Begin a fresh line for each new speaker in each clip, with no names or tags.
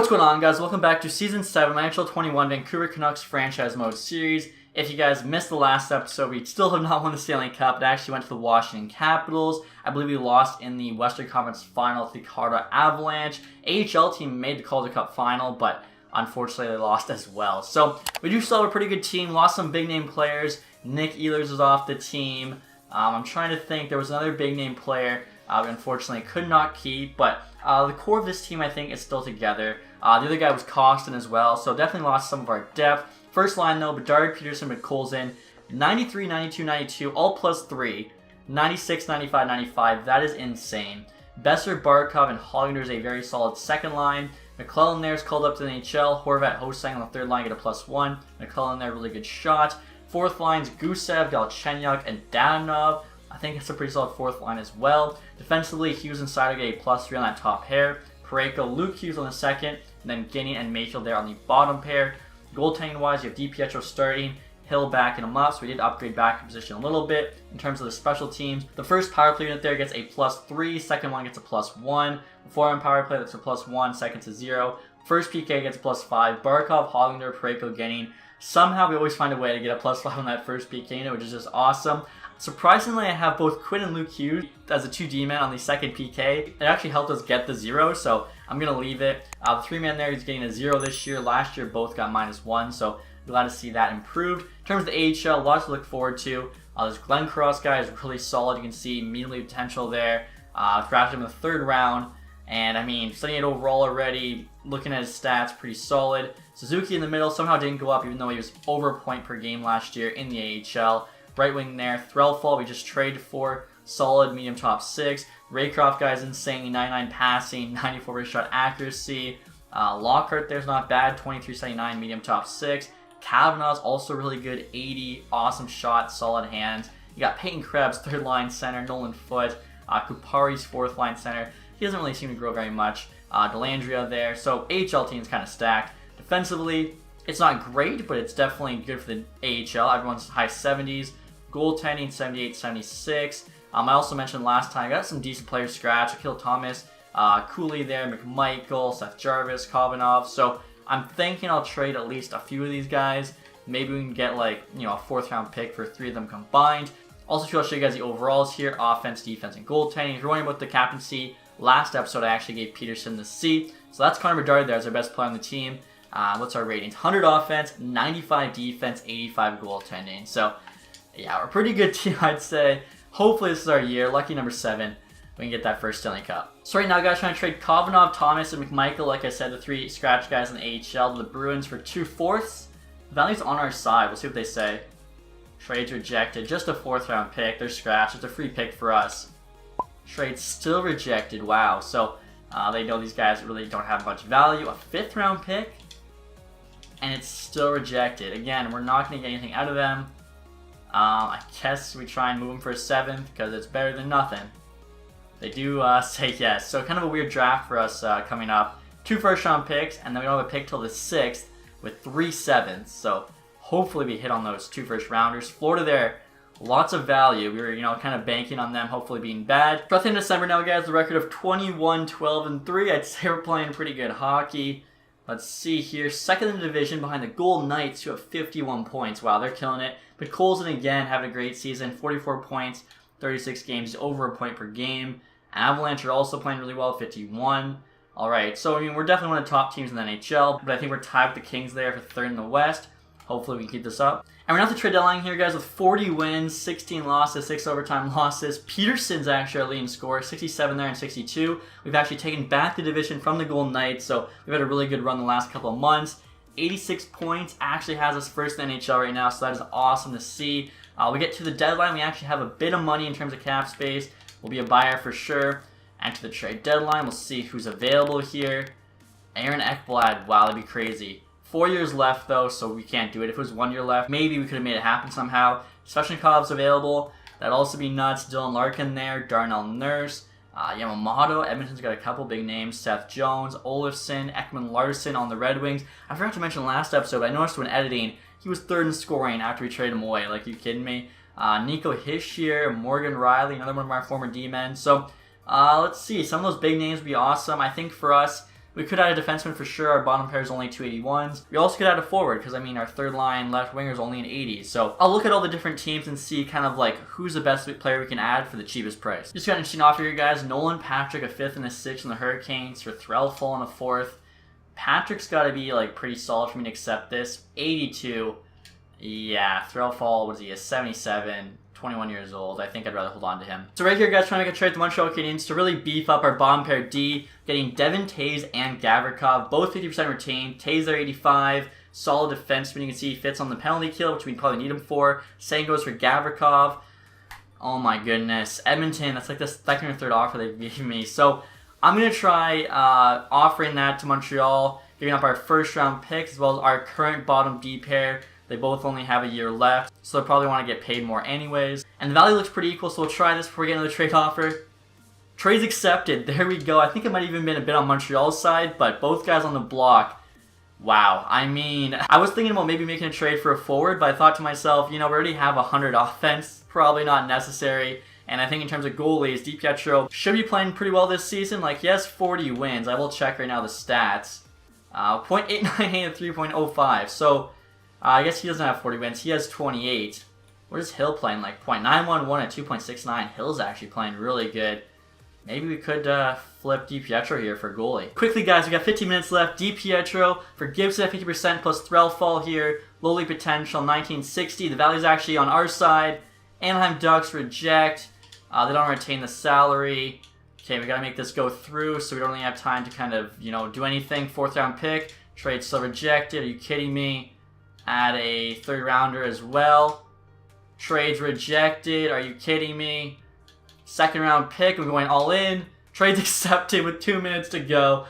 What's going on, guys? Welcome back to Season 7 NHL 21 Vancouver Canucks Franchise Mode Series. If you guys missed the last episode, we still have not won the Stanley Cup. It actually went to the Washington Capitals. I believe we lost in the Western Conference Final to the Colorado Avalanche. AHL team made the Calder Cup Final, but unfortunately they lost as well. So we do still have a pretty good team. Lost some big-name players. Nick Ehlers is off the team. I'm trying to think. There was another big-name player we unfortunately could not keep, but the core of this team, I think, is still together. The other guy was Costin as well, so definitely lost some of our depth. First line, though, Bedard, Peterson, McColson, 93, 92, 92, all plus 3. 96, 95, 95. That is insane. Besser, Barkov, and Hollinger is a very solid second line. McClellan there is called up to the NHL. Horvat, Hosang on the third line get a +1. McClellan there, really good shot. Fourth line's Gusev, Galchenyuk, and Danov. I think it's a pretty solid fourth line as well. Defensively, Hughes and Sider get a +3 on that top pair. Parayko, Luke Hughes on the second, and then Guinea and Mayfield there on the bottom pair. Goaltending-wise, you have DiPietro starting, Hill backing him up, so we did upgrade back position a little bit in terms of the special teams. The first power play unit there gets a +3, second one gets a +1. The forearm power play, that's a +1, second to 0. First PK gets a +5. Barkov, Hollinger, Parayko, Guinea. Somehow we always find a way to get a +5 on that first PK unit, which is just awesome. Surprisingly, I have both Quinn and Luke Hughes as a 2D-man on the second PK. It actually helped us get the 0, so I'm going to leave it. The 3-man there is getting a 0 this year. Last year, both got -1, so glad to see that improved. In terms of the AHL, lots to look forward to. This Glenn Cross guy is really solid. You can see immediately potential there. Drafted him in the 3rd round, and I mean, studying it overall already, looking at his stats, pretty solid. Suzuki in the middle somehow didn't go up, even though he was over a point per game last year in the AHL. Right wing there, Threlfall, we just traded for. Solid medium top 6. Raycroft guy's insane, 99 passing, 94 wrist shot accuracy. Lockhart there's not bad, 23.79 medium top 6. Kavanaugh's also really good, 80, awesome shot, solid hands. You got Peyton Krebs, 3rd line center, Nolan Foote, Kupari's 4th line center. He doesn't really seem to grow very much. Delandria there, so AHL team's kind of stacked. Defensively, it's not great, but it's definitely good for the AHL. Everyone's high 70s. Goaltending, 78, 76. I also mentioned last time, I got some decent players scratch. Akil Thomas, Cooley there, McMichael, Seth Jarvis, Kovanov. So I'm thinking I'll trade at least a few of these guys. Maybe we can get like, a 4th round pick for 3 of them combined. Also, I'll show you guys the overalls here. Offense, defense, and goaltending. If you're wondering about the captaincy, last episode I actually gave Peterson the C. So that's Connor Bedard there as our best player on the team. What's our ratings? 100 offense, 95 defense, 85 goaltending. So yeah, we're a pretty good team, I'd say. Hopefully this is our year. Lucky number 7. We can get that first Stanley Cup. So right now, guys, trying to trade Kovanov, Thomas, and McMichael. Like I said, the 3 scratch guys in the AHL to the Bruins for 2/4. Value's on our side. We'll see what they say. Trade's rejected. Just a 4th round pick. They're scratched. It's a free pick for us. Trade still rejected. Wow. So they know these guys really don't have much value. A 5th round pick. And it's still rejected. Again, we're not going to get anything out of them. I guess we try and move them for a 7th because it's better than nothing. They do say yes. So kind of a weird draft for us coming up. 2 first-round picks, and then we don't have a pick till the 6th with 3 7ths. So hopefully we hit on those 2 first-rounders. Florida there, lots of value. We were kind of banking on them hopefully being bad. Roughly in December now, guys, the record of 21, 12, and 3. I'd say we're playing pretty good hockey. Let's see here. 2nd in the division behind the Golden Knights, who have 51 points. Wow, they're killing it. But Colson again having a great season. 44 points, 36 games, over a point per game. Avalanche are also playing really well, 51. Alright, so I mean, we're definitely one of the top teams in the NHL. But I think we're tied with the Kings there for 3rd in the West. Hopefully we can keep this up. And we're not the trade deadline here, guys, with 40 wins, 16 losses, 6 overtime losses. Peterson's actually our leading scorer, 67 there and 62. We've actually taken back the division from the Golden Knights, so we've had a really good run the last couple of months. 86 points, actually has us first in the NHL right now, so that is awesome to see. We get to the deadline, we actually have a bit of money in terms of cap space. We'll be a buyer for sure. And to the trade deadline, we'll see who's available here. Aaron Ekblad, wow, that'd be crazy. 4 years left, though, so we can't do it. If it was 1 year left, maybe we could have made it happen somehow. Svechnikov's available. That'd also be nuts. Dylan Larkin there. Darnell Nurse. Yamamoto. Edmonton's got a couple big names. Seth Jones. Olofsson. Ekman Larson on the Red Wings. I forgot to mention last episode, I noticed when editing, he was 3rd in scoring after we traded him away. Like, you kidding me? Nico Hischier. Morgan Riley. Another one of our former D-men. So, let's see. Some of those big names would be awesome. I think for us, We could add a defenseman for sure. Our bottom pair is only 281s. We also could add a forward because, I mean, our third line left winger is only an 80. So I'll look at all the different teams and see kind of like who's the best player we can add for the cheapest price. Just got an interesting offer here, guys. Nolan Patrick, a 5th and a 6th in the Hurricanes for Threlfall and a 4th. Patrick's got to be like pretty solid for me to accept this. 82. Yeah, Threlfall, what is he, a 77. 21 years old. I think I'd rather hold on to him. So right here, guys, trying to make a trade with the Montreal Canadiens to really beef up our bottom pair D, getting Devin Taves and Gavrikov, both 50% retained. Taves there 85, solid defenseman. You can see he fits on the penalty kill, which we probably need him for. Same goes for Gavrikov. Oh my goodness. Edmonton, that's like the second or third offer they've given me. So I'm going to try offering that to Montreal, giving up our first round picks as well as our current bottom D pair. They both only have a year left, so they'll probably want to get paid more anyways. And the value looks pretty equal, so we'll try this before we get another trade offer. Trades accepted. There we go. I think it might have even been a bit on Montreal's side, but both guys on the block. Wow. I mean, I was thinking about maybe making a trade for a forward, but I thought to myself, you know, we already have 100 offense. Probably not necessary. And I think in terms of goalies, DiPietro should be playing pretty well this season. Like, yes, 40 wins. I will check right now the stats. 0.898 and 3.05. So I guess he doesn't have 40 wins. He has 28. What is Hill playing like? 0.911 and 2.69. Hill's actually playing really good. Maybe we could flip DiPietro here for goalie. Quickly, guys, we got 15 minutes left. DiPietro for Gibson at 50% plus Threlfall here. Lowly potential, 1960. The value's actually on our side. Anaheim Ducks reject. They don't retain the salary. Okay, we got to make this go through, so we don't really have time to kind of, you know, do anything. 4th round pick. Trade still rejected. Are you kidding me? Add a 3rd rounder as well. Trades rejected. Are you kidding me? 2nd round pick. We're going all in. Trades accepted with 2 minutes to go.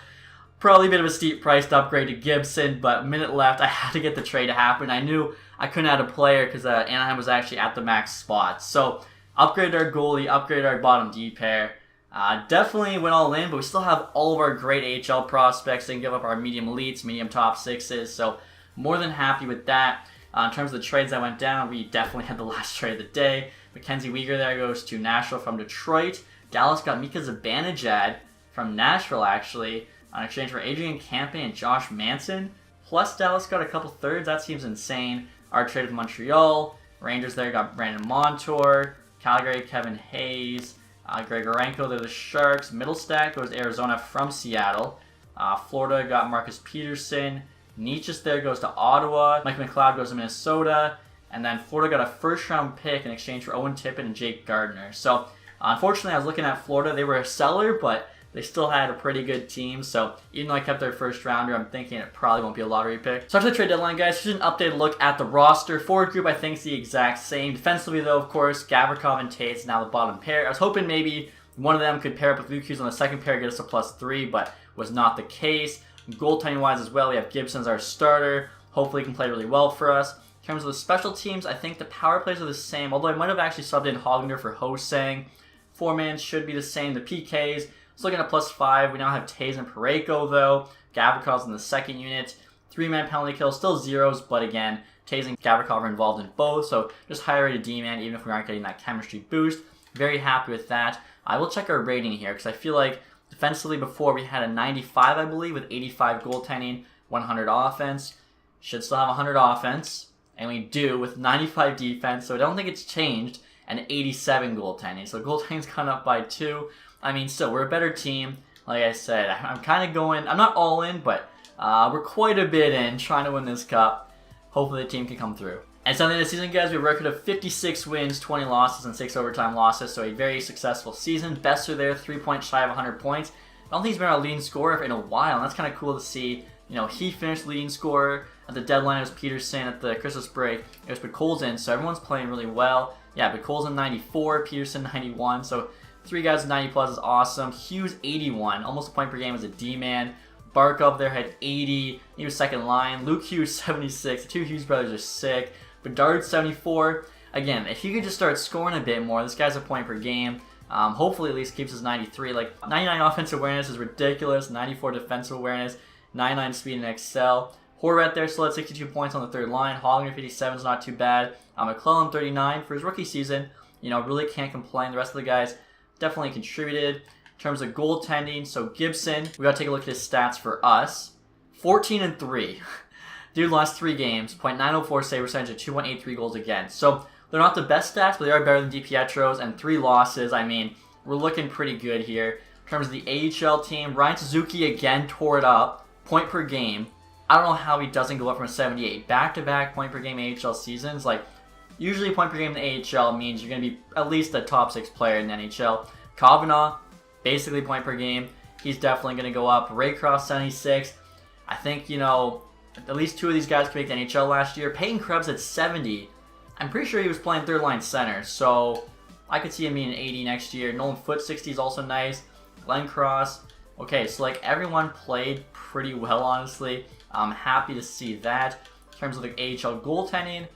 Probably a bit of a steep priced upgrade to Gibson, but a minute left. I had to get the trade to happen. I knew I couldn't add a player because Anaheim was actually at the max spot. So upgraded our goalie, upgraded our bottom D pair. Definitely went all in, but we still have all of our great AHL prospects. They can give up our medium elites, medium top sixes. So more than happy with that. In terms of the trades that went down, we definitely had the last trade of the day. Mackenzie Weegar there goes to Nashville from Detroit. Dallas got Mika Zibanejad from Nashville, actually, on exchange for Adrian Campion and Josh Manson. Plus, Dallas got a couple thirds. That seems insane. Our trade with Montreal. Rangers there got Brandon Montour. Calgary, Kevin Hayes. Grigorenko, they're the Sharks. Middlestack goes to Arizona from Seattle. Florida got Marcus Peterson. Nietzsche's there goes to Ottawa. Mike McLeod goes to Minnesota. And then Florida got a 1st round pick in exchange for Owen Tippett and Jake Gardner. So, unfortunately, I was looking at Florida. They were a seller, but they still had a pretty good team. So, even though I kept their 1st rounder, I'm thinking it probably won't be a lottery pick. So, after the trade deadline, guys, here's an updated look at the roster. Forward group, I think, is the exact same. Defensively, though, of course, Gavrikov and Tate's now the bottom pair. I was hoping maybe one of them could pair up with Luke Hughes on the 2nd pair, get us a +3, but was not the case. Goaltending-wise as well, we have Gibson as our starter. Hopefully he can play really well for us. In terms of the special teams, I think the power plays are the same, although I might have actually subbed in Hoglander for Ho-Sang. 4-man should be the same. The PKs, it's looking at +5. We now have Taves and Parayko, though. Gavrikov's in the 2nd unit. 3-man penalty kill, still zeros, but again, Taves and Gavrikov are involved in both, so just higher rated D-man, even if we aren't getting that chemistry boost. Very happy with that. I will check our rating here, because I feel like defensively before we had a 95, I believe, with 85 goaltending, 100 offense. Should still have 100 offense, and we do with 95 defense, so I don't think it's changed, and 87 goaltending. So goaltending's gone up by 2. I mean, still, we're a better team. Like I said, I'm kind of going, I'm not all in, but we're quite a bit in trying to win this cup. Hopefully the team can come through. And so in the season, guys, we have a record of 56 wins, 20 losses, and 6 overtime losses. So a very successful season. Bester there, 3 points shy of 100 points. I don't think he's been our leading scorer in a while, and that's kind of cool to see. You know, he finished leading scorer. At the deadline, it was Peterson. At the Christmas break, it was Bekolzin. So everyone's playing really well. Yeah, Bekolzin 94, Peterson 91. So 3 guys with 90 plus is awesome. Hughes 81, almost a point per game as a D-man. Barkov there had 80. He was 2nd line. Luke Hughes 76. The 2 Hughes brothers are sick. Bedard 74. Again, if he could just start scoring a bit more, this guy's a point per game. Hopefully at least keeps his 93. Like 99 offensive awareness is ridiculous. 94 defensive awareness. 99 speed and excel. Horvat there still at 62 points on the 3rd line. Hollinger 57 is not too bad. McClellan 39 for his rookie season. You know, really can't complain. The rest of the guys definitely contributed. In terms of goaltending, so Gibson, we gotta take a look at his stats for us. 14-3. Dude lost 3 games, .904 save percentage, and 2.83 goals against. So they're not the best stats, but they are better than DiPietro's, and 3 losses. I mean, we're looking pretty good here. In terms of the AHL team, Ryan Suzuki again tore it up. Point per game. I don't know how he doesn't go up from a 78. Back-to-back point per game AHL seasons. Like, usually point per game in the AHL means you're going to be at least a top 6 player in the NHL. Kavanaugh, basically point per game. He's definitely going to go up. Raycroft, 76. I think, you know, at least 2 of these guys could make the NHL last year. Peyton Krebs at 70. I'm pretty sure he was playing third-line center, so I could see him being an 80 next year. Nolan Foote, 60 is also nice. Glenn Cross. Okay, so like everyone played pretty well, honestly. I'm happy to see that. In terms of the AHL goaltending,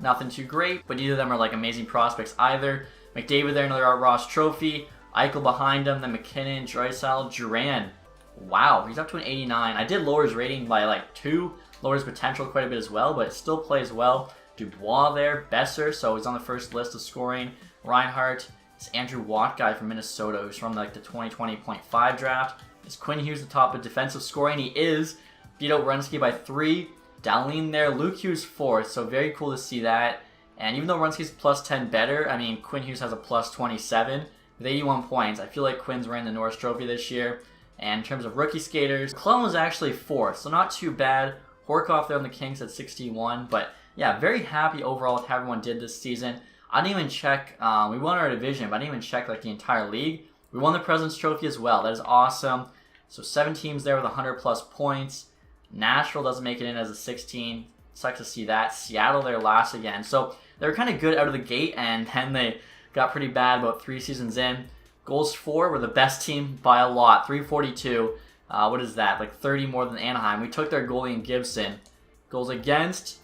nothing too great, but neither of them are like amazing prospects either. McDavid there, another Art Ross trophy. Eichel behind him, then McKinnon, Draisaitl, Duran. Wow, he's up to an 89. I did lower his rating by like 2, lower his potential quite a bit as well, but it still plays well. Dubois there, Besser, so he's on the first list of scoring. Reinhardt, this Andrew Watt guy from Minnesota, who's from like the 2020.5 draft. Is Quinn Hughes the top of defensive scoring? He is. Beat out Runsky by 3. Dallin there. Luke Hughes 4th, so very cool to see that. And even though Runsky's plus 10 better, I mean, Quinn Hughes has a plus 27 with 81 points. I feel like Quinn's winning the Norris Trophy this year. And in terms of rookie skaters, Clone was actually 4th, so not too bad. Horkoff there on the Kings at 61, but yeah, very happy overall with how everyone did this season. I didn't even check, we won our division, but I didn't even check like the entire league. We won the President's Trophy as well. That is awesome. So 7 teams there with 100 plus points. Nashville doesn't make it in as a 16. Sucks to see that. Seattle there last again. So they were kind of good out of the gate, and then they got pretty bad about 3 seasons in. Goals for were the best team by a lot. 342. What is that? Like 30 more than Anaheim. We took their goalie in Gibson. Goals against.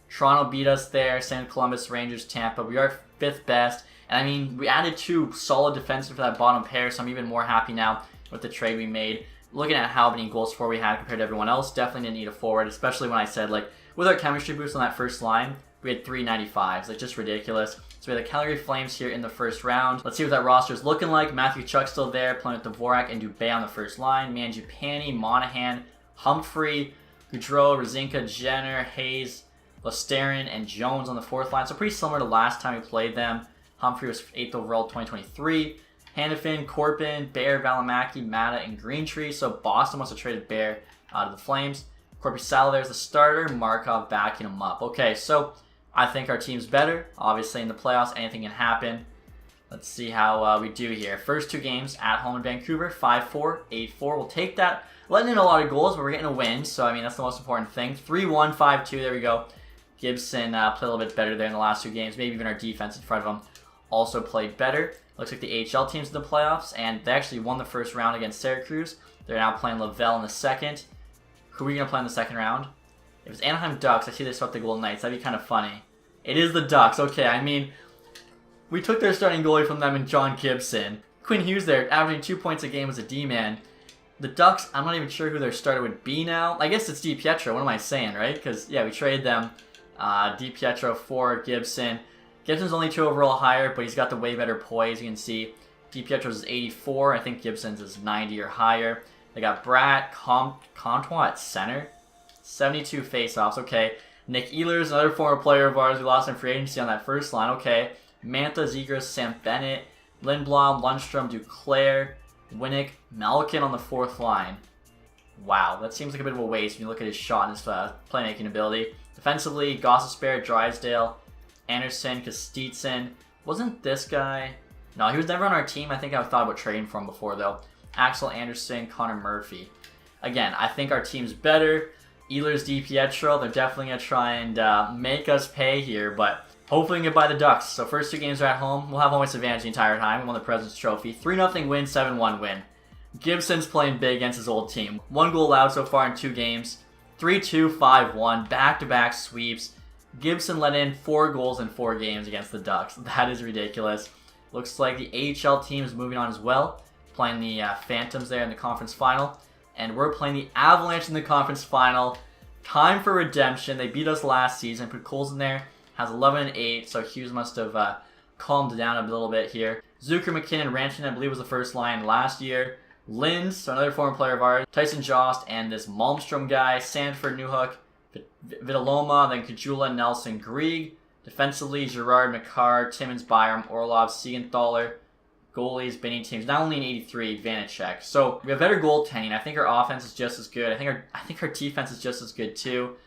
Toronto beat us there. St. Columbus, Rangers, Tampa. We are 5th best. And I mean, we added 2 solid defensemen for that bottom pair, so I'm even more happy now with the trade we made. Looking at how many goals for we had compared to everyone else, definitely didn't need a forward, especially when I said, like, with our chemistry boost on that first line, we had 395s. Like, just ridiculous. So we had the Calgary Flames here in the first round. Let's see what that roster is looking like. Matthew Tkachuk still there, playing with Dvorak and Dubé on the first line. Mangiapane, Monahan, Humphrey, Goudreau, Rosinka, Jenner, Hayes, Lesterin, and Jones on the 4th line. So pretty similar to last time we played them. Humphrey was 8th overall 2023. Hanifin, Corpin, Bear, Valimaki, Mata, and Greentree. So Boston wants to trade Bear out of the Flames. Korpisalo there's the starter. Markov backing him up. Okay, so I think our team's better. Obviously in the playoffs, anything can happen. Let's see how we do here. First 2 games at home in Vancouver. 5-4, 8-4. We'll take that. Letting in a lot of goals, but we're getting a win. So, I mean, that's the most important thing. 3-1, 5-2. There we go. Gibson played a little bit better there in the last 2 games. Maybe even our defense in front of him also played better. Looks like the AHL team's in the playoffs, and they actually won the first round against Syracuse. They're now playing Laval in the second. Who are we going to play in the second round? If it's Anaheim Ducks, I see they swept the Golden Knights. That'd be kind of funny. It is the Ducks. Okay, I mean, we took their starting goalie from them in John Gibson. Quinn Hughes there, averaging 2 points a game as a D-man. The Ducks, I'm not even sure who their starter would be now. I guess it's DiPietro. What am I saying, right? Because, yeah, we traded them. DiPietro for Gibson. Gibson's only 2 overall higher, but he's got the way better poise. You can see DiPietro's is 84. I think Gibson's is 90 or higher. They got Bratt, Comtois at center. 72 faceoffs. Okay. Nick Ehlers, another former player of ours. We lost in free agency on that first line. Okay. Mantha, Zegras, Sam Bennett, Lindblom, Lundstrom, Duclair, Winnick, Malkin on the 4th line. Wow, that seems like a bit of a waste when you look at his shot and his playmaking ability. Defensively, Gostisbehere, Drysdale, Anderson, Kostitsin. Wasn't this guy? No, he was never on our team. I think I thought about trading for him before, though. Axel Anderson, Connor Murphy. Again, I think our team's better. Ehlers, DiPietro, they're definitely going to try and make us pay here, but hopefully we can get by the Ducks. So first 2 games are at home. We'll have home ice advantage the entire time. We won the President's Trophy. 3-0 win, 7-1 win. Gibson's playing big against his old team. 1 goal allowed so far in 2 games. 3-2, 5-1, back-to-back sweeps. Gibson let in 4 goals in 4 games against the Ducks. That is ridiculous. Looks like the AHL team is moving on as well. Playing the Phantoms there in the conference final. And we're playing the Avalanche in the conference final. Time for redemption. They beat us last season. Put Coles in there. Has 11-8. So Hughes must have calmed down a little bit here. Zucker, McKinnon, Rantanen, I believe was the first line last year. Lind, so another former player of ours. Tyson Jost, and this Malmstrom guy. Sanford, Newhook, Vitaloma, then Kajula, Nelson, Grieg. Defensively, Girard, Makar, Timmins, Byram, Orlov, Siegenthaler. Goalies, Benny teams, not only an 83, Vanacek. So we have better goaltending. I think our offense is just as good. I think our defense is just as good too.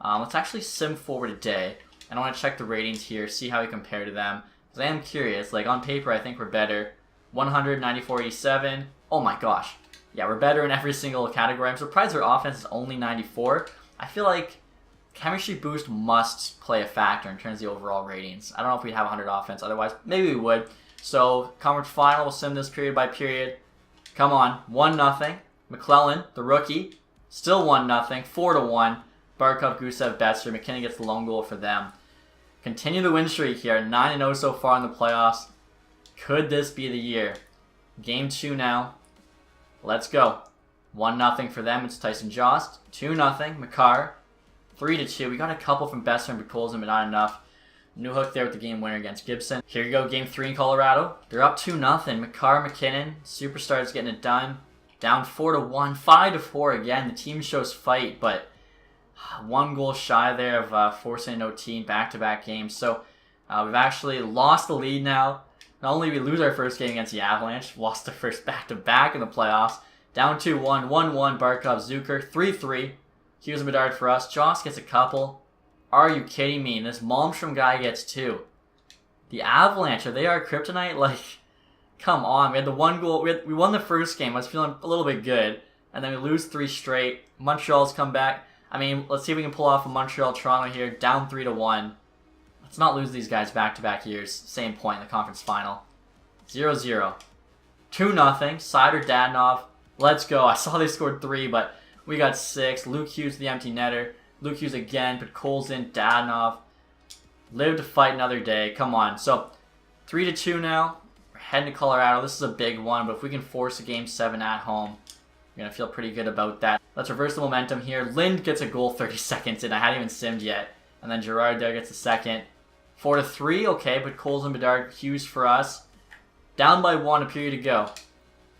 Let's actually sim forward a day. And I want to check the ratings here, see how we compare to them. Because I am curious. Like, on paper, I think we're better. 100, 94, 87. Oh my gosh. Yeah, we're better in every single category. I'm surprised our offense is only 94. I feel like chemistry boost must play a factor in terms of the overall ratings. I don't know if we'd have 100 offense. Otherwise, maybe we would. So, conference final, we'll sim this period by period. Come on. 1-0. McClellan, the rookie. Still 1-0. 4-1. Barkov, Gusev, Betzer. McKinnon gets the lone goal for them. Continue the win streak here. 9-0 so far in the playoffs. Could this be the year? Game 2 now. Let's go. 1-0 for them. It's Tyson Jost. 2-0. Makar. 3-2. We got a couple from Besser and Bekolzin, but not enough. Newhook there with the game winner against Gibson. Here you go, Game 3 in Colorado. They're up 2-0. Makar, McKinnon. Superstars getting it done. Down 4-1. 5-4 again. The team shows fight, but one goal shy there of forcing an OT in back-to-back games. So we've actually lost the lead now. Not only did we lose our first game against the Avalanche, lost the first back-to-back in the playoffs. Down 2-1, 1-1, Barkov, Zucker, 3-3. Hughes and Bedard for us. Joss gets a couple. Are you kidding me? And this Malmstrom guy gets 2. The Avalanche, are they our kryptonite? Like, come on. We had the one goal. We won the first game. I was feeling a little bit good. And then we lose 3 straight. Montreal's come back. I mean, let's see if we can pull off a Montreal-Toronto here. Down 3-1. Let's not lose these guys back-to-back years. Same point in the conference final. 0-0. 2-0. Sider, Dadonov. Let's go. I saw they scored 3, but we got 6. Luke Hughes, the empty netter. Luke Hughes again. Put Colson, Dadonov. Live to fight another day. Come on. So, 3-2 now. We're heading to Colorado. This is a big one, but if we can force a Game 7 at home, we're going to feel pretty good about that. Let's reverse the momentum here. Lind gets a goal 30 seconds in. I hadn't even simmed yet. And then Girard there gets a second. 4-3. Okay, but Colson, Bedard, Hughes for us. Down by 1, a period to go.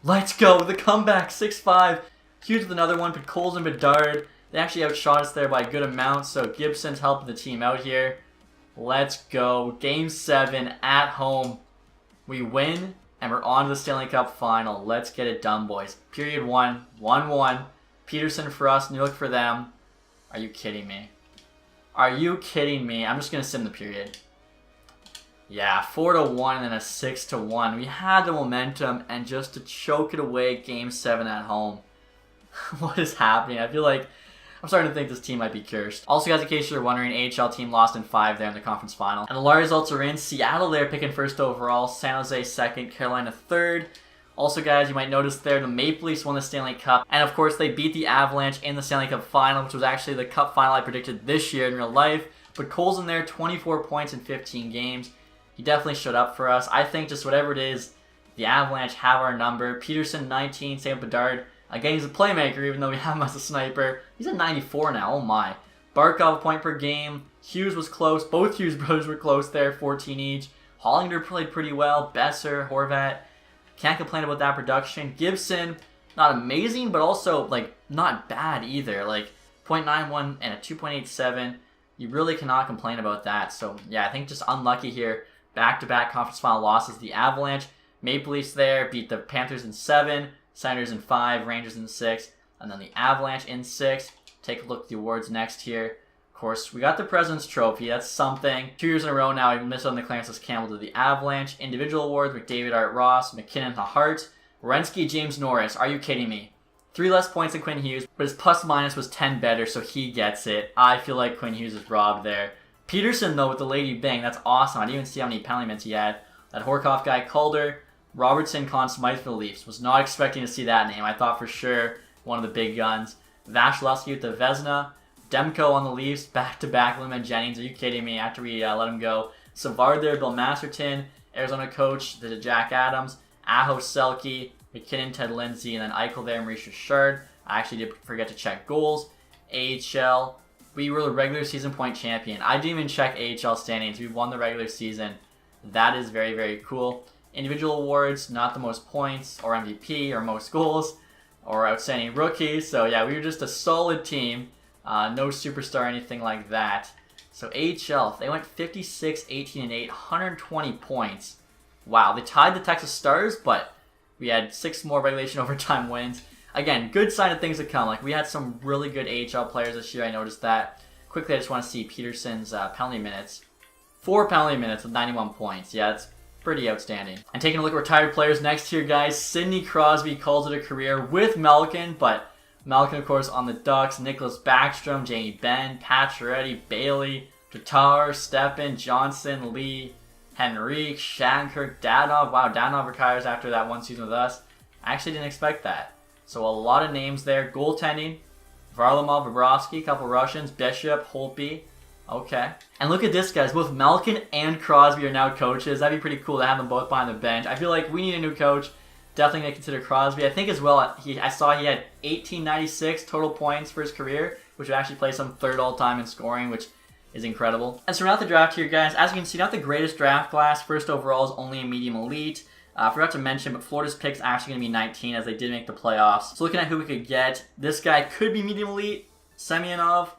Let's go with a comeback. 6-5. Hughes with another one. But Colson, Bedard. They actually outshot us there by a good amount. So Gibson's helping the team out here. Let's go. Game 7 at home. We win. And we're on to the Stanley Cup final. Let's get it done, boys. Period 1. 1-1. Peterson for us. Newhook for them. Are you kidding me? Are you kidding me? I'm just going to sim the period. Yeah, 4-1 and then a 6-1. We had the momentum, and just to choke it away, Game 7 at home. What is happening? I feel like I'm starting to think this team might be cursed. Also, guys, in case you're wondering, AHL team lost in 5 there in the conference final. And the large results are in. Seattle there picking first overall. San Jose second. Carolina third. Also, guys, you might notice there the Maple Leafs won the Stanley Cup. And, of course, they beat the Avalanche in the Stanley Cup final, which was actually the Cup final I predicted this year in real life. But Cole's in there, 24 points in 15 games. He definitely showed up for us. I think just whatever it is, the Avalanche have our number. Peterson, 19. Same with Bedard. Again, he's a playmaker, even though we have him as a sniper. He's at 94 now. Oh, my. Barkov, a point per game. Hughes was close. Both Hughes brothers were close there, 14 each. Hollinger played pretty well. Besser, Horvat. Can't complain about that production. Gibson, not amazing, but also, like, not bad either. Like, 0.91 and a 2.87. You really cannot complain about that. So, yeah, I think just unlucky here. Back-to-back conference final losses. The Avalanche, Maple Leafs there, beat the Panthers in 7, Senators in 5, Rangers in 6, and then the Avalanche in 6. Take a look at the awards next here. Of course, we got the President's Trophy. That's something. 2 years in a row now, we missed on the Clarence Campbell to the Avalanche. Individual awards, McDavid, Art Ross, McKinnon, the Hart, Werenski, James Norris. Are you kidding me? 3 less points than Quinn Hughes, but his plus-minus was 10 better, so he gets it. I feel like Quinn Hughes is robbed there. Peterson, though, with the Lady Bang. That's awesome. I didn't even see how many penalty minutes he had. That Horkoff guy, Calder. Robertson, Conn Smythe for the Leafs. Was not expecting to see that name. I thought for sure one of the big guns. Vasilevsky with the Vezina. Demko on the Leafs. Back-to-back. Lyman Jennings. Are you kidding me? After we let him go. Savard there. Bill Masterton. Arizona coach. The Jack Adams. Aho Selke. McKinnon, Ted Lindsay. And then Eichel there. Maurice Richard. I actually did forget to check goals. AHL. We were the regular season point champion. I didn't even check AHL standings. We won the regular season. That is very, very cool. Individual awards, not the most points, or MVP, or most goals, or outstanding rookie. So yeah, we were just a solid team. No superstar or anything like that. So AHL, they went 56, 18, and 8, 120 points. Wow, they tied the Texas Stars, but we had 6 more regulation overtime wins. Again, good sign of things to come. Like, we had some really good AHL players this year. I noticed that. Quickly, I just want to see Peterson's penalty minutes. 4 penalty minutes with 91 points. Yeah, it's pretty outstanding. And taking a look at retired players next here, guys. Sidney Crosby calls it a career with Malkin, but Malkin, of course, on the Ducks. Nicholas Backstrom, Jamie Benn, Pacioretty, Bailey, Tatar, Stepan, Johnson, Lee, Henrique, Shattenkirk, Dadonov. Wow, Dadonov retires after that one season with us. I actually didn't expect that. So a lot of names there. Goaltending, Varlamov, Bobrovsky, a couple Russians, Bishop, Holtby. Okay. And look at this, guys. Both Malkin and Crosby are now coaches. That'd be pretty cool to have them both behind the bench. I feel like we need a new coach. Definitely going to consider Crosby. I think as well, I saw he had 1896 total points for his career, which would actually place him 3rd all-time in scoring, which is incredible. And so we're at the draft here, guys. As you can see, not the greatest draft class. First overall is only a medium elite. I forgot to mention, but Florida's pick's actually going to be 19 as they did make the playoffs. So looking at who we could get, this guy could be medium elite. Semyonov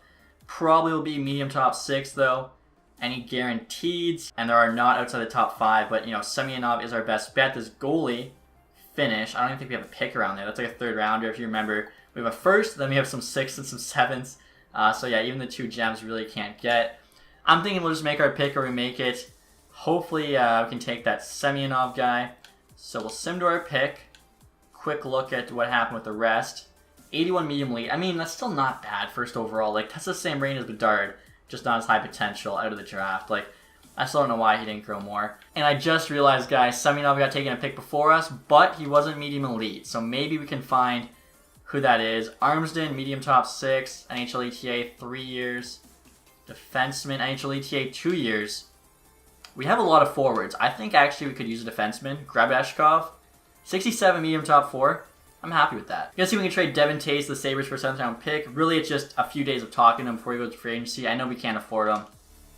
probably will be medium top 6 though. Any guaranteeds, and there are not outside the top 5, but you know, Semyonov is our best bet. This goalie, Finnish, I don't even think we have a pick around there. That's like a 3rd rounder if you remember. We have a 1st, then we have some 6s and some 7s. So yeah, even the 2 gems we really can't get. I'm thinking we'll just make our pick or we make it. Hopefully we can take that Semyonov guy. So we'll sim to our pick. Quick look at what happened with the rest. 81 medium elite. I mean, that's still not bad first overall. Like, that's the same range as Bedard, just not as high potential out of the draft. Like, I still don't know why he didn't grow more. And I just realized, guys, Semyonov got taken a pick before us, but he wasn't medium elite. So maybe we can find who that is. Armsden, medium top 6, NHL ETA, 3 years. Defenseman, NHL ETA, 2 years. We have a lot of forwards. I think actually we could use a defenseman. Grabeshkov, 67 medium top 4. I'm happy with that. Gonna see if we can trade Devin Taste to the Sabres for a 7th round pick. Really, it's just a few days of talking to him before he goes to free agency. I know we can't afford him.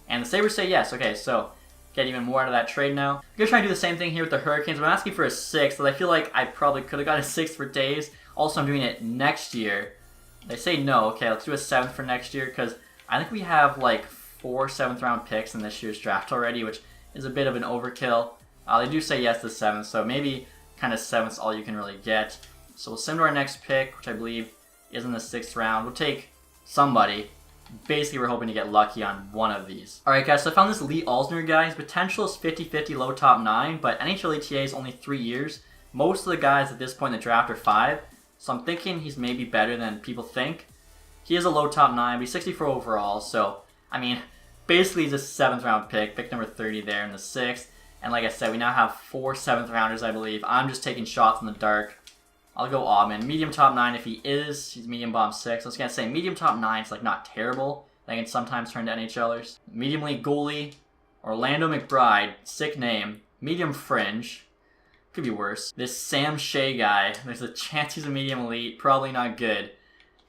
And the Sabres say yes. Okay, so get even more out of that trade now. I'm gonna try and do the same thing here with the Hurricanes. I'm asking for a 6th, but I feel like I probably could have got a 6th for Taves. Also, I'm doing it next year. They say no. Okay, let's do a 7th for next year because I think we have like 4 7th round picks in this year's draft already, which is a bit of an overkill. They do say yes to 7th, so maybe kind of 7th's all you can really get. So we'll send to our next pick, which I believe is in the 6th round. We'll take somebody. Basically, we're hoping to get lucky on one of these. Alright guys, so I found this Lee Alzner guy. His potential is 50-50 low top 9, but NHL ETA is only 3 years. Most of the guys at this point in the draft are 5, so I'm thinking he's maybe better than people think. He is a low top 9, but he's 64 overall, so, I mean, basically he's a 7th round pick number 30 there in the 6th. And like I said, we now have 4 7th rounders, I believe. I'm just taking shots in the dark. I'll go Aubin. Medium top 9 if he is. He's medium bottom 6. I was going to say medium top 9 is like not terrible. They can sometimes turn to NHLers. Medium league goalie, Orlando McBride. Sick name. Medium fringe. Could be worse. This Sam Shea guy. There's a chance he's a medium elite. Probably not good.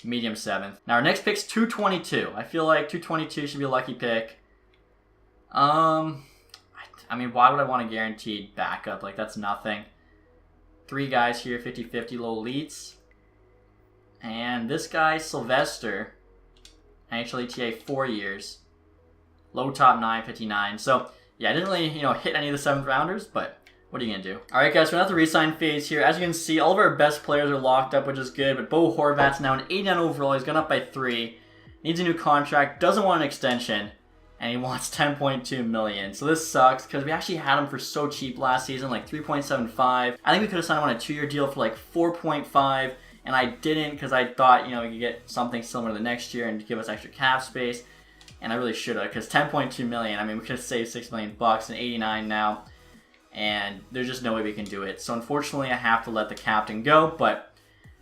Medium 7th. Now our next pick's 222. I feel like 222 should be a lucky pick. I mean, why would I want a guaranteed backup? Like, that's nothing. 3 guys here, 50-50 low elites. And this guy, Sylvester, NHL ETA 4 years. Low top 9, 59. So, yeah, I didn't really, hit any of the 7th rounders, but what are you going to do? Alright guys, we're at the re-sign phase here. As you can see, all of our best players are locked up, which is good, but Bo Horvat's now an 89 overall. He's gone up by 3. Needs a new contract, doesn't want an extension. And he wants $10.2 million. So this sucks because we actually had him for so cheap last season, like 3.75. I think we could have signed him on a 2-year deal for like 4.5, and I didn't because I thought, we could get something similar the next year and give us extra cap space. And I really should have, because $10.2 million, I mean, we could have saved $6 million bucks and 89 now, and there's just no way we can do it. So unfortunately, I have to let the captain go, but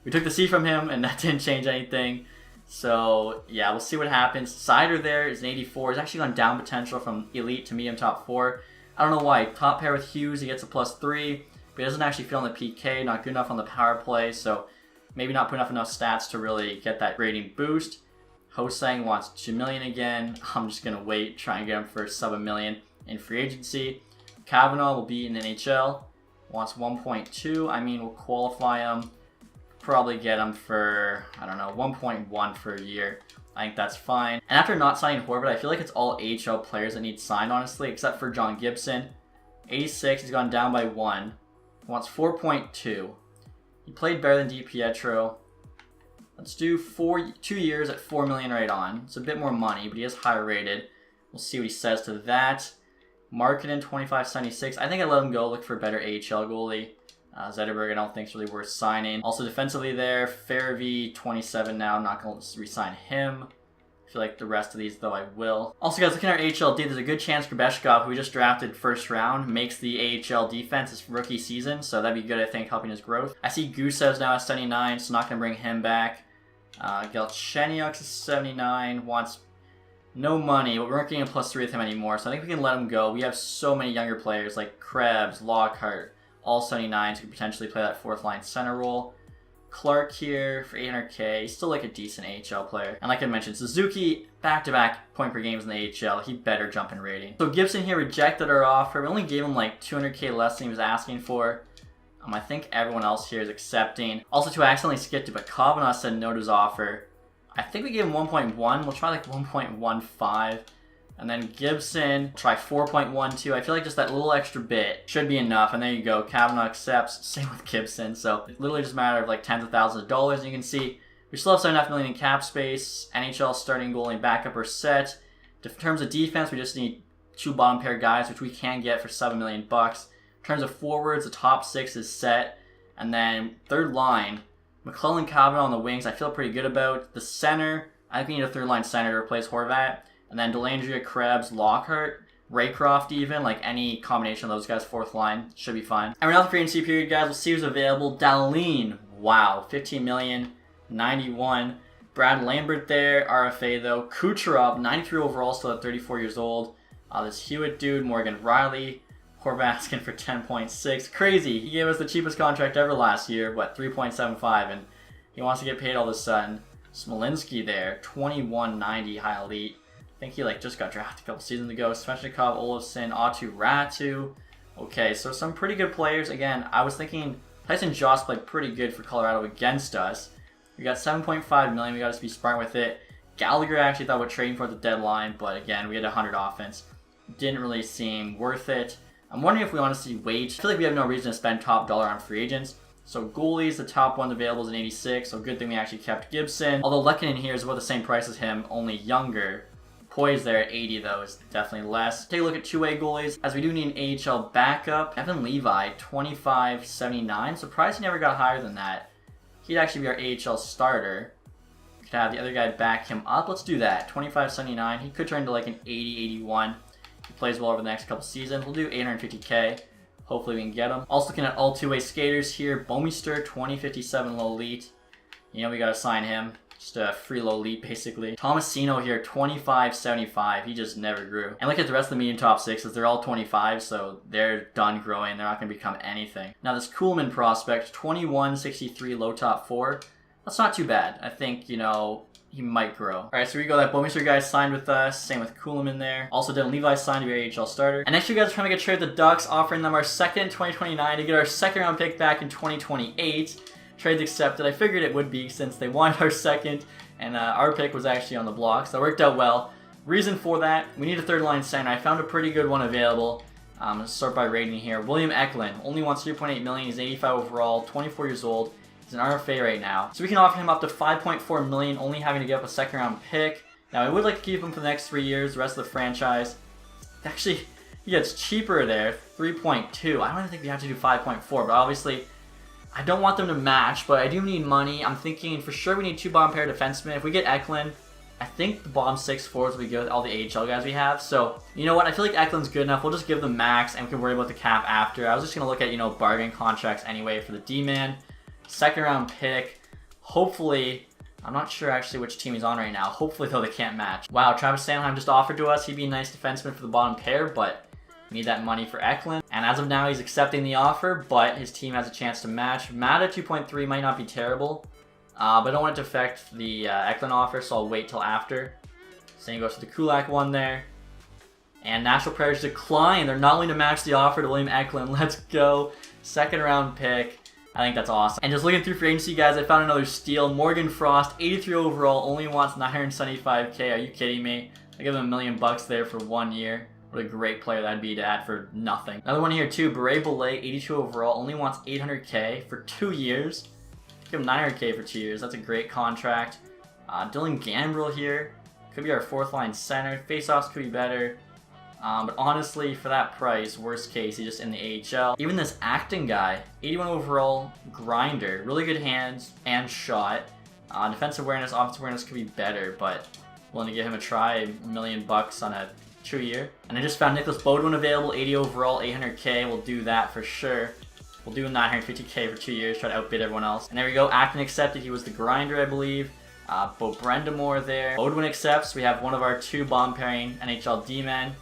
we took the C from him, and that didn't change anything. So, yeah, we'll see what happens. Sider there is an 84. He's actually gone down potential from elite to medium top 4. I don't know why. Top pair with Hughes, he gets a +3. But he doesn't actually fit on the PK. Not good enough on the power play. So, maybe not putting up enough stats to really get that rating boost. Hosang wants $2 million again. I'm just going to wait. Try and get him for sub $1 million in free agency. Kavanaugh will be in the NHL. Wants 1.2. I mean, we'll qualify him. Probably get him for, I don't know, 1.1 for a year. I think that's fine. And after not signing Horvat, I feel like it's all AHL players that need signed, honestly, except for John Gibson. 86, he's gone down by 1. He wants 4.2. He played better than DiPietro. Let's do 2 years at $4 million right on. It's a bit more money, but he is higher rated. We'll see what he says to that. Marketing 25.76. I think I let him go. Look for a better AHL goalie. Zetterberg, I don't think is really worth signing. Also defensively there, Farabee 27 now. I'm not going to re-sign him. I feel like the rest of these, though, I will. Also, guys, looking at our AHL D, there's a good chance Grabeshkov, who we just drafted first round, makes the AHL defense his rookie season. So that'd be good, I think, helping his growth. I see Gusev's now at 79, so not going to bring him back. Galchenyuk's is 79, wants no money, but we aren't getting a +3 with him anymore, so I think we can let him go. We have so many younger players like Krebs, Lockhart, all 79s who could potentially play that fourth line center role. Clark here for 800K. He's still like a decent AHL player. And like I mentioned, Suzuki, back-to-back point per games in the AHL. He better jump in rating. So Gibson here rejected our offer. We only gave him like 200K less than he was asking for. I think everyone else here is accepting. Also, too, I accidentally skipped it, but Kavanaugh said no to his offer. I think we gave him 1.1. We'll try like 1.15. And then Gibson, try 4.12. I feel like just that little extra bit should be enough. And there you go. Kavanaugh accepts. Same with Gibson. So it literally just a matter of like tens of thousands of dollars. And you can see we still have $7.5 million in cap space. NHL starting goalie and backup are set. In terms of defense, we just need 2 bottom pair guys, which we can get for $7 million. In terms of forwards, the top 6 is set. And then third line, McClellan, Kavanaugh on the wings, I feel pretty good about. The center, I think we need a third line center to replace Horvat. And then Delangria, Krebs, Lockhart, Raycroft even, like any combination of those guys, fourth line, should be fine. And we're now at the free agency period, guys. We'll see who's available. Dahlin, wow, 15 million, 91. Brad Lambert there, RFA though. Kucherov, 93 overall, still at 34 years old. This Hewitt dude, Morgan Riley. Horvatskin for 10.6. Crazy. He gave us the cheapest contract ever last year, what, 3.75, and he wants to get paid all of a sudden. Smolinski there, 21.90 high elite. I think he like just got drafted a couple seasons ago. Svechnikov, Olofsson, Atu, Ratu. Okay, so some pretty good players. Again, I was thinking Tyson Jost played pretty good for Colorado against us. We got 7.5 million. We got to be smart with it. Gallagher actually thought we're trading for the deadline, but again, we had 100 offense. Didn't really seem worth it. I'm wondering if we honestly wait. I feel like we have no reason to spend top dollar on free agents. So goalies, the top one available is an 86. So good thing we actually kept Gibson. Although Lehkonen here is about the same price as him, only younger. Poise there at 80 though is definitely less. Take a look at two-way goalies, as we do need an AHL backup. Evan Levi, 25.79. Surprised he never got higher than that. He'd actually be our AHL starter. Could have the other guy back him up. Let's do that. 25.79. He could turn into like an 80-81. He plays well over the next couple seasons. We'll do 850K. Hopefully we can get him. Also looking at all two-way skaters here. Bomister, 2057 low elite. You know we gotta sign him. Just a free low elite basically. Tomasino here, 25.75. He just never grew. And look at the rest of the medium top sixes. They're all 25, so they're done growing. They're not gonna become anything. Now this Kuhlman prospect, 21.63 low top 4. That's not too bad. I think, you know, he might grow. Alright, so we go. That Bomister guy signed with us. Same with Kuhlman there. Also, Dylan Levi signed to be our AHL starter. And next year, guys, we're trying to make a trade with the Ducks, offering them our second in 2029 to get our second round pick back in 2028. Trade's accepted. I figured it would be since they wanted our second, and our pick was actually on the block, so it worked out well. Reason for that, we need a third line center. I found a pretty good one available. Let's start by rating here. William Eklund only wants 3.8 million. He's 85 overall, 24 years old. He's an RFA right now. So we can offer him up to 5.4 million, only having to give up a second round pick. Now I would like to keep him for the next 3 years, the rest of the franchise. Actually, he gets cheaper there, 3.2. I don't even think we have to do 5.4, but obviously I don't want them to match, but I do need money. I'm thinking for sure we need 2 bottom pair defensemen. If we get Eklund, I think the bottom 6 forwards will be good with all the AHL guys we have. So, you know what? I feel like Eklund's good enough. We'll just give them max and we can worry about the cap after. I was just going to look at, you know, bargain contracts anyway for the D-man. Second round pick. Hopefully, I'm not sure actually which team he's on right now. Hopefully, though, they can't match. Wow, Travis Sanheim just offered to us. He'd be a nice defenseman for the bottom pair, but we need that money for Eklund. And as of now, he's accepting the offer, but his team has a chance to match. Mata 2.3 might not be terrible, but I don't want it to affect the Eklund offer, so I'll wait till after. Same goes to the Kulak one there. And Nashville Predators decline. They're not willing to match the offer to William Eklund. Let's go. Second round pick. I think that's awesome. And just looking through free agency, guys, I found another steal. Morgan Frost, 83 overall, only wants $975K. Are you kidding me? I give him $1 million there for 1 year. What a great player that'd be to add for nothing. Another one here too, Beret Belay, 82 overall, only wants $800K for 2 years. Give him $900K for 2 years. That's a great contract. Dylan Gambrell here. Could be our fourth line center. Faceoffs could be better. But honestly, for that price, worst case, he's just in the AHL. Even this Acton guy, 81 overall, grinder. Really good hands and shot. Defensive awareness, offensive awareness could be better, but willing to give him a try. $1 million on a 2 year. And I just found Nicholas Beaudoin available, 80 overall, $800K. We'll do that for sure. We'll do $950K for 2 years, try to outbid everyone else. And there we go, Acton accepted. He was the grinder, I believe. Bo Brendamore there. Beaudoin accepts. We have one of our 2 bomb pairing NHL D-men.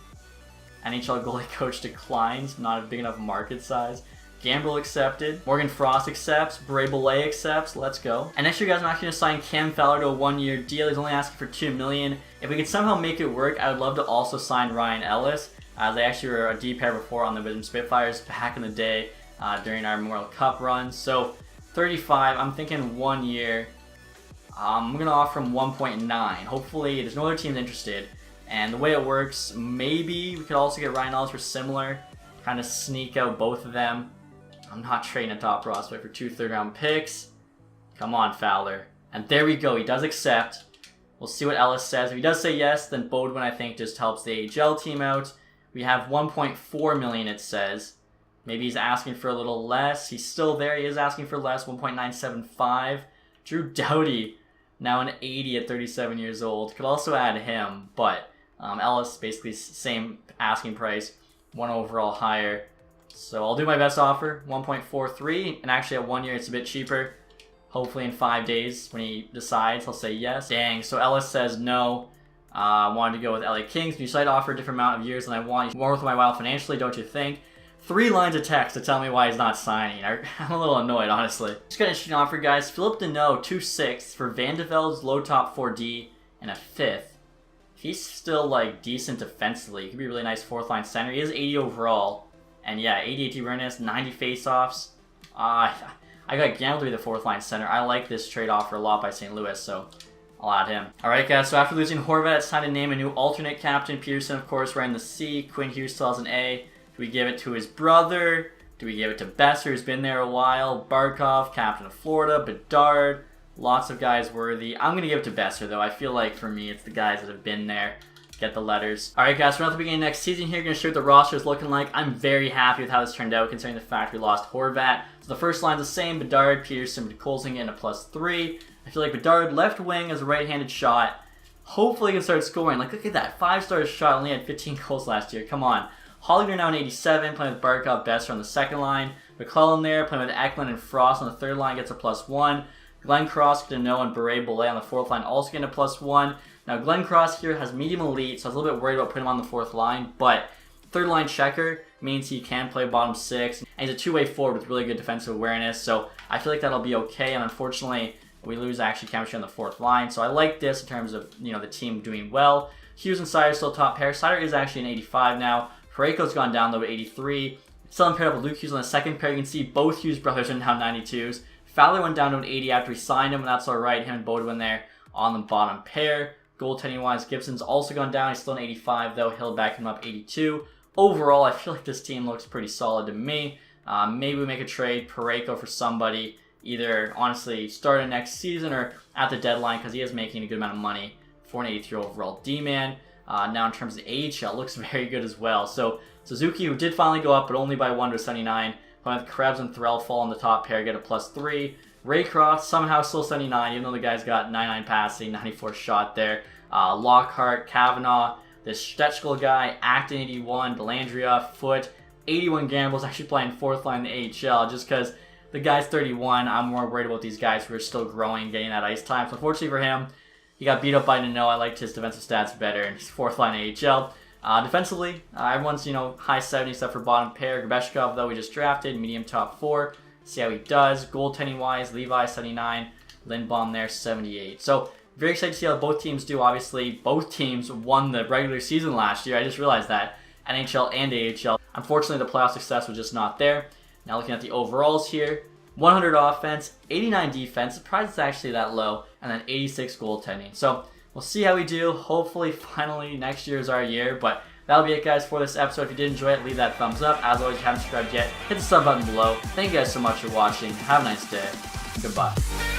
NHL goalie coach declines, not a big enough market size. Gambrell accepted. Morgan Frost accepts. Beret Belay accepts. Let's go. And next year, guys, I'm actually going to sign Cam Fowler to a 1-year deal. He's only asking for $2 million. If we could somehow make it work, I would love to also sign Ryan Ellis. They actually were a D pair before on the Wisdom Spitfires back in the day during our Memorial Cup run. So 35, I'm thinking 1 year. I'm going to offer him 1.9. Hopefully, there's no other teams interested. And the way it works, maybe we could also get Ryan Ellis for similar. Kind of sneak out both of them. I'm not trading a top prospect for 2 third-round picks. Come on, Fowler. And there we go. He does accept. We'll see what Ellis says. If he does say yes, then Beaudoin, I think, just helps the AHL team out. We have $1.4 million, it says. Maybe he's asking for a little less. He's still there. He is asking for less, 1.975. Drew Doughty, now an 80 at 37 years old. Could also add him, but Ellis, basically same asking price, 1 overall higher. So I'll do my best offer, 1.43, and actually at 1 year it's a bit cheaper. Hopefully in 5 days when he decides, he'll say yes. Dang, so Ellis says no. I wanted to go with LA Kings. You decided to offer a different amount of years than I want. More with my while financially, don't you think? 3 lines of text to tell me why he's not signing. I'm a little annoyed, honestly. Just got an interesting offer, guys. Philip Deneau, 2/6 for Van de Velde's low top 4D and a 5th. He's still like decent defensively. He could be a really nice 4th line center. He is 80 overall. And yeah, 88 awareness, 90 faceoffs. I got Gamble to be the 4th line center. I like this trade offer a lot by St. Louis, so I'll add him. Alright guys, so after losing Horvat, it's time to name a new alternate captain. Peterson, of course, wearing the C. Quinn Hughes still has an A. Do we give it to his brother? Do we give it to Besser, who's been there a while? Barkov, captain of Florida. Bedard. Lots of guys worthy. I'm going to give it to Besser, though. I feel like, for me, it's the guys that have been there. Get the letters. Alright guys, we're at the beginning of next season here. Going to show you what the roster is looking like. I'm very happy with how this turned out, considering the fact we lost Horvat. So the first line's the same. Bedard, Peterson, Kolzing in a +3. I feel like Bedard, left wing, as a right-handed shot. Hopefully he can start scoring. Like, look at that. 5-star shot. Only had 15 goals last year. Come on. Hollinger now an 87, playing with Barkov, Besser on the second line. McClellan there, playing with Eklund and Frost on the third line, gets a +1. Glenn Cross, Deneau, and Beret Belay on the 4th line, also getting a +1. Now, Glenn Cross here has medium elite, so I was a little bit worried about putting him on the 4th line, but 3rd line checker means he can play bottom 6, and he's a 2-way forward with really good defensive awareness, so I feel like that'll be okay, and unfortunately, we lose actually chemistry on the 4th line, so I like this in terms of, you know, the team doing well. Hughes and Sider still top pair. Sider is actually an 85 now. Parayko's gone down though to 83. Still paired up with Luke Hughes on the second pair. You can see both Hughes brothers are now 92s. Fowler went down to an 80 after we signed him, and that's alright. Him and Beaudoin there on the bottom pair. Goaltending wise, Gibson's also gone down. He's still an 85 though. He'll back him up 82. Overall, I feel like this team looks pretty solid to me. Maybe we make a trade, Parayko for somebody. Either, honestly, starting next season or at the deadline, because he is making a good amount of money for an 83 overall D-man. Now in terms of the AHL, looks very good as well. So Suzuki, who did finally go up, but only by 1 to 79. Playing with Krebs and Threlfall on the top pair, get a +3. Raycroft, somehow still 79, even though the guy's got 99 passing, 94 shot there. Lockhart, Kavanaugh, this Stechkel guy, Acton 81, Delandria, Foot, 81 Gamble's actually playing 4th line in the AHL, just because the guy's 31. I'm more worried about these guys who are still growing, getting that ice time. So unfortunately for him, he got beat up by Deneau. I liked his defensive stats better in his 4th line AHL. Defensively, everyone's, high 70s except for bottom pair. Gabeshkov, though, we just drafted, medium top 4. See how he does. Goaltending wise, Levi 79, Lindbaum there 78. So Very excited to see how both teams do. Obviously, both teams won the regular season last year. I just realized that. NHL and AHL. Unfortunately, the playoff success was just not there. Now looking at the overalls here. 100 offense, 89 defense. Surprised it's actually that low. And then 86 goaltending. So we'll see how we do. Hopefully, finally, next year is our year. But that'll be it, guys, for this episode. If you did enjoy it, leave that thumbs up. As always, if you haven't subscribed yet, hit the sub button below. Thank you guys so much for watching. Have a nice day. Goodbye.